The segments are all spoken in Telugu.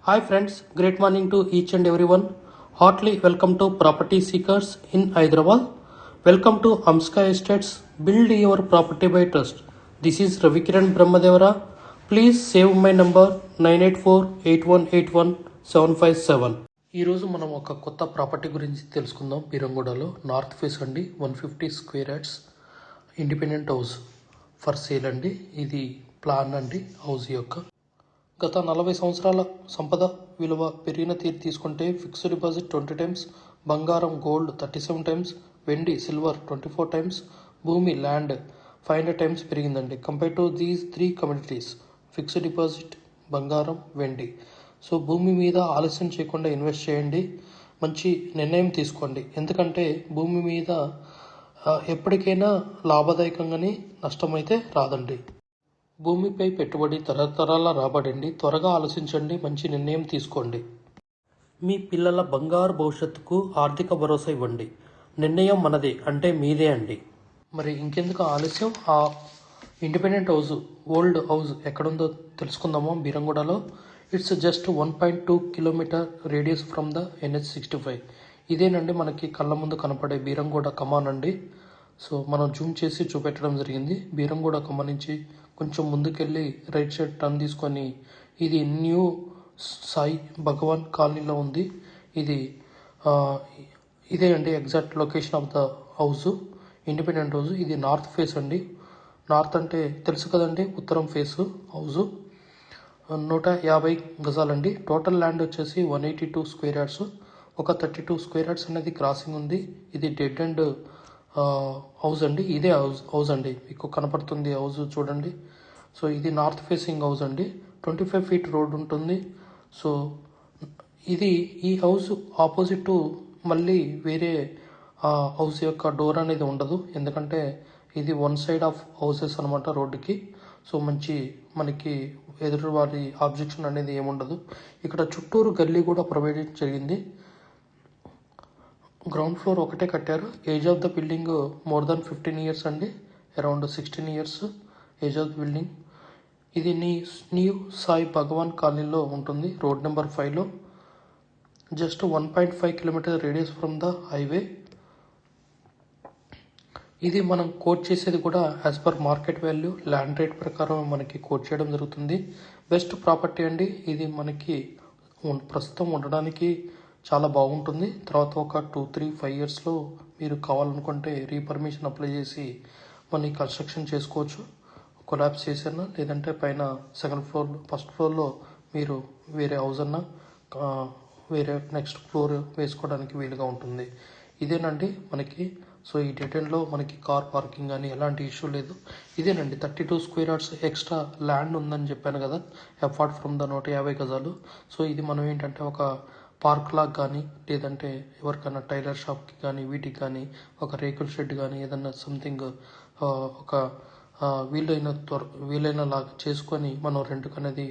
Hi friends, great morning to each and everyone. Heartily welcome to Property Seekers in Hyderabad. Welcome to Amska Estates. Build your property by trust. This is Ravikiran Brahmadevara. Please save my number 984-8181-757. ఈరోజు మనం ఒక కొత్త ప్రాపర్టీ గురించి తెలుసుకుందాం. బీరంగూడలో నార్త్ ఫేస్ అండి, 150 square yards independent house for sale అండి. ఇది ప్లాన్ అండి హౌస్ యొక్క. గత 40 సంవత్సరాల సంపద విలువ పెరిగిన తీరు తీసుకుంటే ఫిక్స్డ్ డిపాజిట్ 20 టైమ్స్, బంగారం గోల్డ్ 37 టైమ్స్, వెండి సిల్వర్ 24 టైమ్స్, భూమి ల్యాండ్ 500 టైమ్స్ పెరిగిందండి. Compare to these 3 communities, fixed deposit, బంగారం, వెండి. సో భూమి మీద ఆలస్యం చేయకుండా ఇన్వెస్ట్ చేయండి, మంచి నిర్ణయం తీసుకోండి. ఎందుకంటే భూమి మీద ఎప్పటికైనా లాభదాయకంగానే నష్టమైతే రాదండి. భూమిపై పెట్టుబడి తరతరాల రాబడండి. త్వరగా ఆలోచించండి, మంచి నిర్ణయం తీసుకోండి. మీ పిల్లల బంగారు భవిష్యత్తుకు ఆర్థిక భరోసా ఇవ్వండి. నిర్ణయం మనదే, అంటే మీదే అండి. మరి ఇంకెందుకు ఆలస్యం? ఆ ఇండిపెండెంట్ హౌస్, ఓల్డ్ హౌస్ ఎక్కడుందో తెలుసుకుందామా? బీరంగూడలో. It's just 1.2 kilometer radius from the NH65. ఇదేనండి మనకి కళ్ళ ముందు కనపడే బీరంగూడ కమాన్ అండి. సో మనం జూమ్ చేసి చూపెట్టడం జరిగింది. బీరంగూడ కమాన్ నుంచి కొంచెం ముందుకెళ్ళి రైట్ సైడ్ టర్న్ తీసుకొని ఇది న్యూ సాయి భగవాన్ కాలనీలో ఉంది. ఇదే అండి exact location of the house, independent house. ఇది నార్త్ ఫేస్ అండి. నార్త్ అంటే తెలుసు కదండి, ఉత్తరం ఫేస్ హౌస్. 150 గజాలండి. టోటల్ ల్యాండ్ వచ్చేసి 182 స్క్వేర్ యార్డ్స్. ఒక 32 స్క్వేర్ యార్డ్స్ అనేది క్రాసింగ్ ఉంది. ఇది డెడ్ అండ్ హౌస్ అండి. ఇదే హౌస్ అండి, మీకు కనపడుతుంది హౌస్ చూడండి. సో ఇది నార్త్ ఫేసింగ్ హౌస్ అండి. 25 ఫీట్ రోడ్ ఉంటుంది. సో ఈ హౌస్ ఆపోజిట్ మళ్ళీ వేరే హౌస్ యొక్క డోర్ అనేది ఉండదు, ఎందుకంటే ఇది వన్ సైడ్ ఆఫ్ హౌసెస్ అనమాట రోడ్డుకి. సో మనకి ఎదురు వారి ఆబ్జెక్షన్ అనేది ఏముండదు. ఇక్కడ చుట్టూరు గల్లీ కూడా ప్రొవైడ్ జరిగింది. గ్రౌండ్ ఫ్లోర్ ఒకటే కట్టారు. Age of the building more than 15 years అండి, around 16 years age of the building. ఇది న్యూ సాయి భగవాన్ కాలనీలో ఉంటుంది, రోడ్ నెంబర్ 5లో. Just 1.5 kilometer radius from the highway. ఇది మనం కోట్ చేసేది కూడా as per market value, land rate ప్రకారం మనకి కోట్ చేయడం జరుగుతుంది. బెస్ట్ ప్రాపర్టీ అండి ఇది. మనకి ప్రస్తుతం ఉండడానికి చాలా బాగుంటుంది. తర్వాత ఒక 2-3-5 ఇయర్స్లో మీరు కావాలనుకుంటే రీపర్మిషన్ అప్లై చేసి మళ్ళీ కన్స్ట్రక్షన్ చేసుకోవచ్చు. కొలాబ్స్ చేసినా, లేదంటే పైన సెకండ్ ఫ్లోర్, ఫస్ట్ ఫ్లోర్లో మీరు వేరే హౌస్ అన్నా వేరే నెక్స్ట్ ఫ్లోర్ వేసుకోవడానికి వీలుగా ఉంటుంది. ఇదేనండి మనకి. సో ఈ డీటెయిల్లో మనకి కార్ పార్కింగ్ కానీ ఎలాంటి ఇష్యూ లేదు. ఇదేనండి 32 స్క్వేర్ యార్డ్స్ ఎక్స్ట్రా ల్యాండ్ ఉందని చెప్పాను కదా, అపార్ట్ ఫ్రమ్ ద 150 గజాలు. సో ఇది మనం ఏంటంటే ఒక పార్క్ లాగా కానీ, లేదంటే ఎవరికైనా టైలర్ షాప్కి కానీ, వీటికి కానీ, ఒక రేకుల షెడ్ కానీ, ఏదన్నా సంథింగ్ ఒక వీలైన లాగా చేసుకొని మనం రెంట్కి అనేది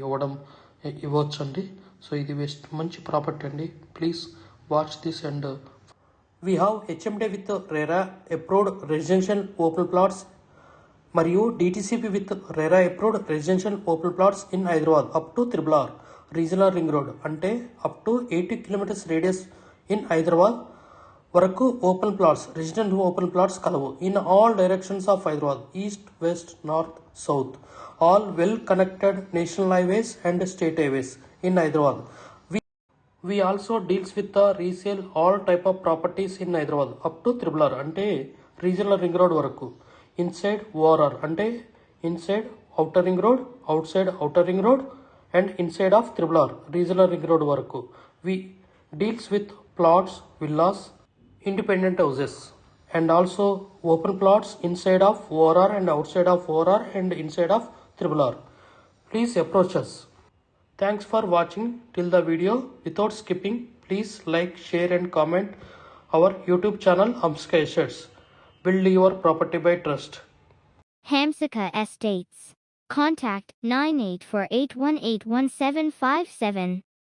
ఇవ్వచ్చు అండి. సో ఇది మంచి ప్రాపర్టీ అండి. Please watch this. And we have HMD with RERA approved residential open plots మరియు DTCP with RERA approved residential open plots in Hyderabad up to RRR regional ring road, అంటే up to 80 kilometers radius in Hyderabad వరకు open plots, resident open plots కలవు. In all directions of Hyderabad, east, west, north, south, all well connected national highways and state highways in Hyderabad. We also deals with the resale all type of properties in Hyderabad up to RRR, అంటే రీజనల్ రింగ్ రోడ్ వరకు. ఇన్సైడ్ ORR అంటే inside outer ring road, out side outer ring road and inside of RRR regional ring road వరకు. We deals with plots, villas, independent houses and also open plots inside of ORR and outside of ORR and inside of RRR. Please approach us. Thanks for watching till the video. Without skipping, please like, share and comment our YouTube channel Amska Estates. Build your property by trust. Hamsika Estates. Contact 9848181757.